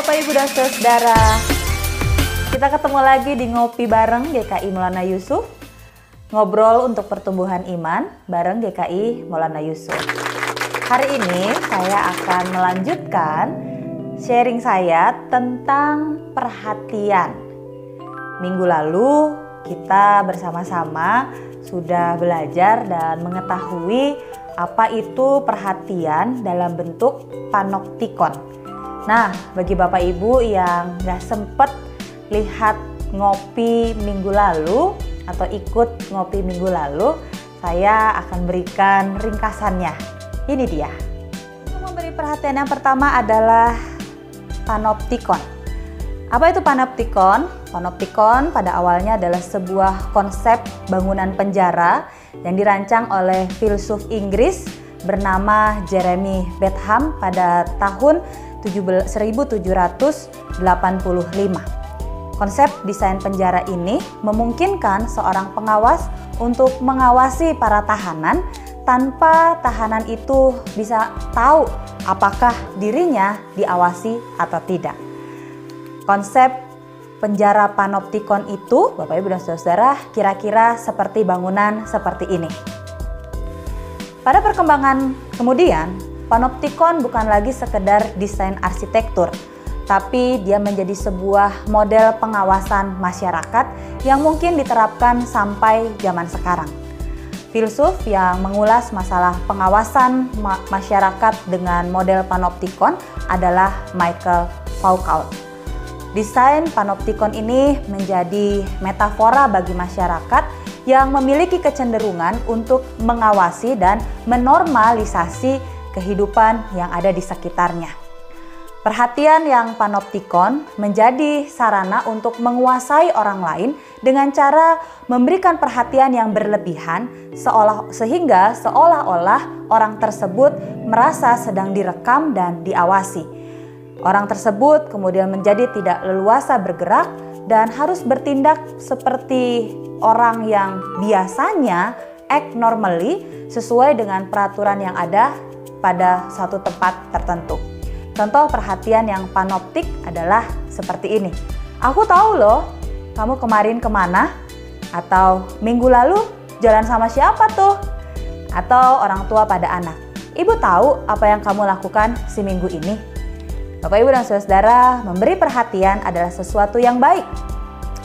Bapak Ibu dan Saudara, kita ketemu lagi di Ngopi bareng GKI Maulana Yusuf. Ngobrol untuk pertumbuhan iman bareng GKI Maulana Yusuf. Hari ini saya akan melanjutkan sharing saya tentang perhatian. Minggu lalu kita bersama-sama sudah belajar dan mengetahui apa itu perhatian dalam bentuk panoptikon. Nah, bagi Bapak Ibu yang gak sempet lihat ngopi minggu lalu atau ikut ngopi minggu lalu, saya akan berikan ringkasannya. Ini dia. Untuk memberi perhatian yang pertama adalah panoptikon. Apa itu panoptikon? Panoptikon pada awalnya adalah sebuah konsep bangunan penjara yang dirancang oleh filsuf Inggris bernama Jeremy Bentham pada tahun 1785. Konsep desain penjara ini memungkinkan seorang pengawas untuk mengawasi para tahanan tanpa tahanan itu bisa tahu apakah dirinya diawasi atau tidak. Konsep penjara panoptikon itu, Bapak Ibu dan Saudara, kira-kira seperti bangunan seperti ini. Pada perkembangan kemudian, panoptikon bukan lagi sekedar desain arsitektur, tapi dia menjadi sebuah model pengawasan masyarakat yang mungkin diterapkan sampai zaman sekarang. Filsuf yang mengulas masalah pengawasan masyarakat dengan model panoptikon adalah Michael Foucault. Desain panoptikon ini menjadi metafora bagi masyarakat yang memiliki kecenderungan untuk mengawasi dan menormalisasi kehidupan yang ada di sekitarnya. Perhatian yang panoptikon menjadi sarana untuk menguasai orang lain dengan cara memberikan perhatian yang berlebihan sehingga seolah-olah orang tersebut merasa sedang direkam dan diawasi. Orang tersebut kemudian menjadi tidak leluasa bergerak dan harus bertindak seperti orang yang biasanya act normally sesuai dengan peraturan yang ada pada suatu tempat tertentu. Contoh perhatian yang panoptik adalah seperti ini. Aku tahu loh, kamu kemarin kemana? Atau minggu lalu jalan sama siapa tuh? Atau orang tua pada anak. Ibu tahu apa yang kamu lakukan seminggu ini? Bapak Ibu dan Saudara, memberi perhatian adalah sesuatu yang baik.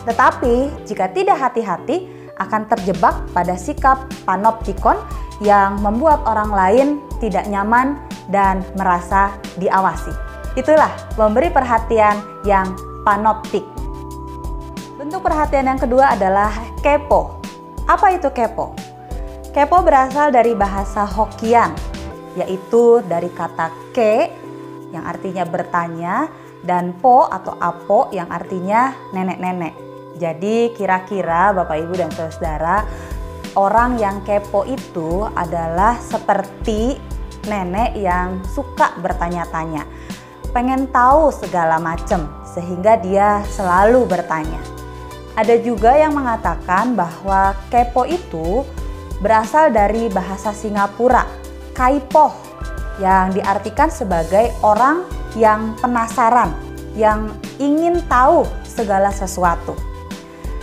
Tetapi jika tidak hati-hati akan terjebak pada sikap panoptikon yang membuat orang lain tidak nyaman dan merasa diawasi. Itulah memberi perhatian yang panoptik. Bentuk perhatian yang kedua adalah kepo. Apa itu kepo? Kepo berasal dari bahasa Hokkien, yaitu dari kata ke yang artinya bertanya dan po atau apo yang artinya nenek-nenek. Jadi kira-kira Bapak Ibu dan Saudara, orang yang kepo itu adalah seperti nenek yang suka bertanya-tanya, pengen tahu segala macam sehingga dia selalu bertanya. Ada juga yang mengatakan bahwa kepo itu berasal dari bahasa Singapura, kaipoh, yang diartikan sebagai orang yang penasaran, yang ingin tahu segala sesuatu.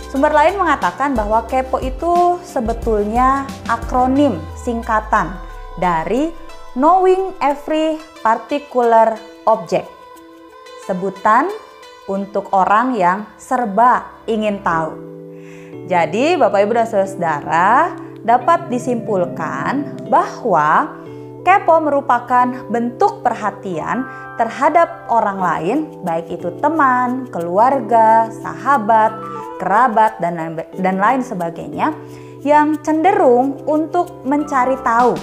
Sumber lain mengatakan bahwa kepo itu sebetulnya akronim singkatan dari knowing every particular object. Sebutan untuk orang yang serba ingin tahu. Jadi Bapak Ibu dan Saudara, dapat disimpulkan bahwa kepo merupakan bentuk perhatian terhadap orang lain, baik itu teman, keluarga, sahabat, kerabat, dan lain sebagainya, yang cenderung untuk mencari tahu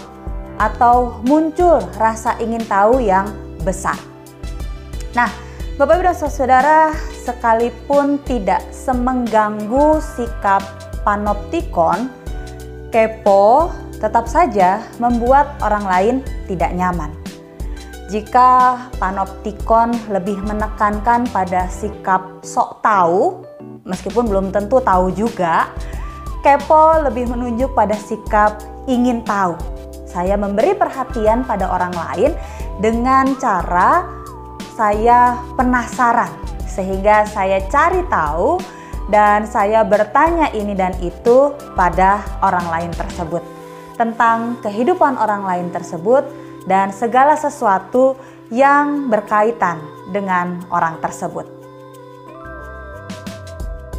atau muncul rasa ingin tahu yang besar. Nah, Bapak Ibu dan Saudara, sekalipun tidak semengganggu sikap panoptikon, kepo tetap saja membuat orang lain tidak nyaman. Jika panoptikon lebih menekankan pada sikap sok tahu, meskipun belum tentu tahu juga, kepo lebih menunjuk pada sikap ingin tahu. Saya memberi perhatian pada orang lain dengan cara saya penasaran, sehingga saya cari tahu dan saya bertanya ini dan itu pada orang lain tersebut, tentang kehidupan orang lain tersebut dan segala sesuatu yang berkaitan dengan orang tersebut.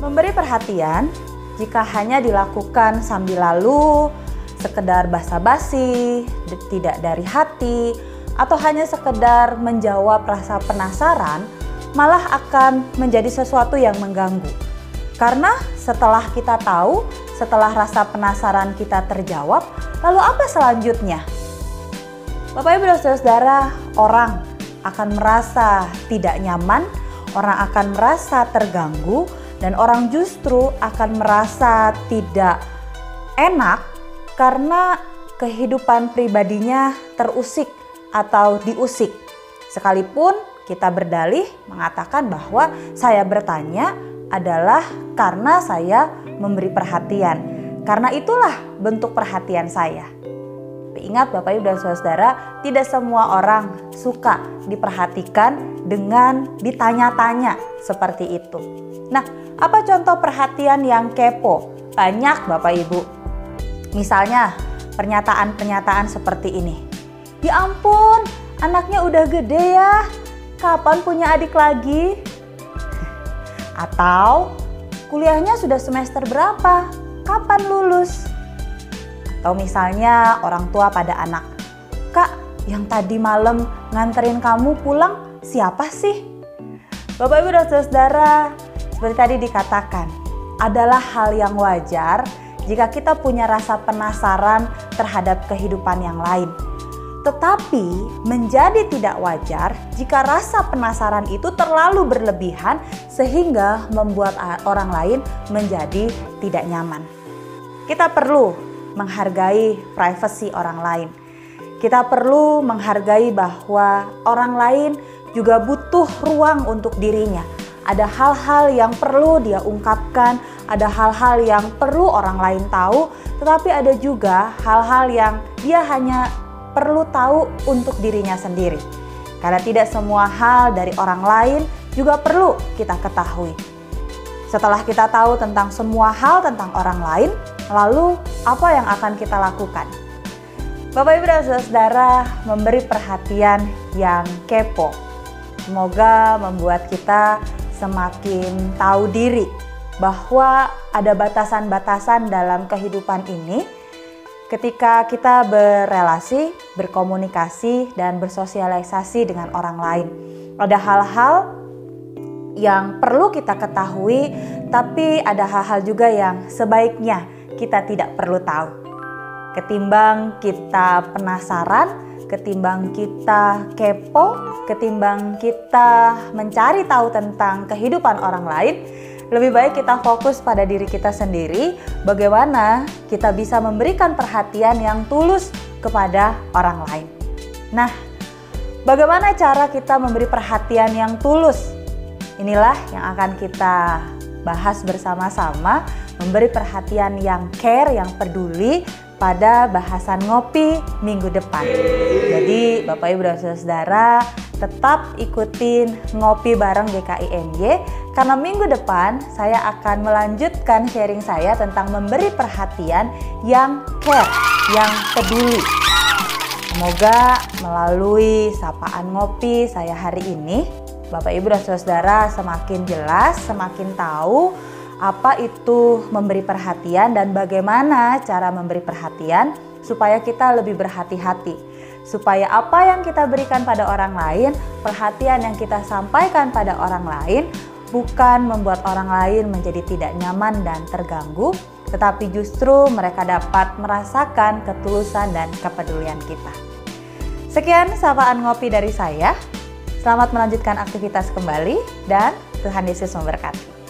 Memberi perhatian jika hanya dilakukan sambil lalu, sekedar basa-basi, tidak dari hati, atau hanya sekedar menjawab rasa penasaran, malah akan menjadi sesuatu yang mengganggu. Karena setelah kita tahu, setelah rasa penasaran kita terjawab, lalu apa selanjutnya? Bapak Ibu dan Saudara, orang akan merasa tidak nyaman, orang akan merasa terganggu, dan orang justru akan merasa tidak enak karena kehidupan pribadinya terusik atau diusik. Sekalipun kita berdalih mengatakan bahwa saya bertanya adalah karena saya memberi perhatian. Karena itulah bentuk perhatian saya. Ingat Bapak Ibu dan Saudara, tidak semua orang suka diperhatikan dengan ditanya-tanya seperti itu. Nah, apa contoh perhatian yang kepo? Banyak Bapak Ibu. Misalnya pernyataan-pernyataan seperti ini. Ya ampun, anaknya udah gede ya. Kapan punya adik lagi? Atau kuliahnya sudah semester berapa? Kapan lulus? Atau misalnya orang tua pada anak, Kak, yang tadi malam nganterin kamu pulang siapa sih? Bapak Ibu dan Saudara, seperti tadi dikatakan, adalah hal yang wajar jika kita punya rasa penasaran terhadap kehidupan yang lain. Tetapi menjadi tidak wajar jika rasa penasaran itu terlalu berlebihan sehingga membuat orang lain menjadi tidak nyaman. Kita perlu menghargai privasi orang lain. Kita perlu menghargai bahwa orang lain juga butuh ruang untuk dirinya. Ada hal-hal yang perlu dia ungkapkan, ada hal-hal yang perlu orang lain tahu, tetapi ada juga hal-hal yang dia hanya perlu tahu untuk dirinya sendiri. Karena tidak semua hal dari orang lain juga perlu kita ketahui. Setelah kita tahu tentang semua hal tentang orang lain, lalu apa yang akan kita lakukan? Bapak Ibu dan Saudara, memberi perhatian yang kepo. Semoga membuat kita semakin tahu diri bahwa ada batasan-batasan dalam kehidupan ini ketika kita berelasi, berkomunikasi, dan bersosialisasi dengan orang lain. Ada hal-hal yang perlu kita ketahui, tapi ada hal-hal juga yang sebaiknya kita tidak perlu tahu. Ketimbang kita penasaran, ketimbang kita kepo, ketimbang kita mencari tahu tentang kehidupan orang lain, lebih baik kita fokus pada diri kita sendiri, bagaimana kita bisa memberikan perhatian yang tulus kepada orang lain. Nah, bagaimana cara kita memberi perhatian yang tulus? Inilah yang akan kita bahas bersama-sama, memberi perhatian yang care, yang peduli pada bahasan ngopi minggu depan. Jadi Bapak Ibu dan Saudara, tetap ikutin ngopi bareng GKIMY karena minggu depan saya akan melanjutkan sharing saya tentang memberi perhatian yang care, yang peduli. Semoga melalui sapaan ngopi saya hari ini, Bapak Ibu dan Saudara semakin jelas, semakin tahu apa itu memberi perhatian dan bagaimana cara memberi perhatian supaya kita lebih berhati-hati. Supaya apa yang kita berikan pada orang lain, perhatian yang kita sampaikan pada orang lain bukan membuat orang lain menjadi tidak nyaman dan terganggu, tetapi justru mereka dapat merasakan ketulusan dan kepedulian kita. Sekian sapaan ngopi dari saya. Selamat melanjutkan aktivitas kembali dan Tuhan Yesus memberkati.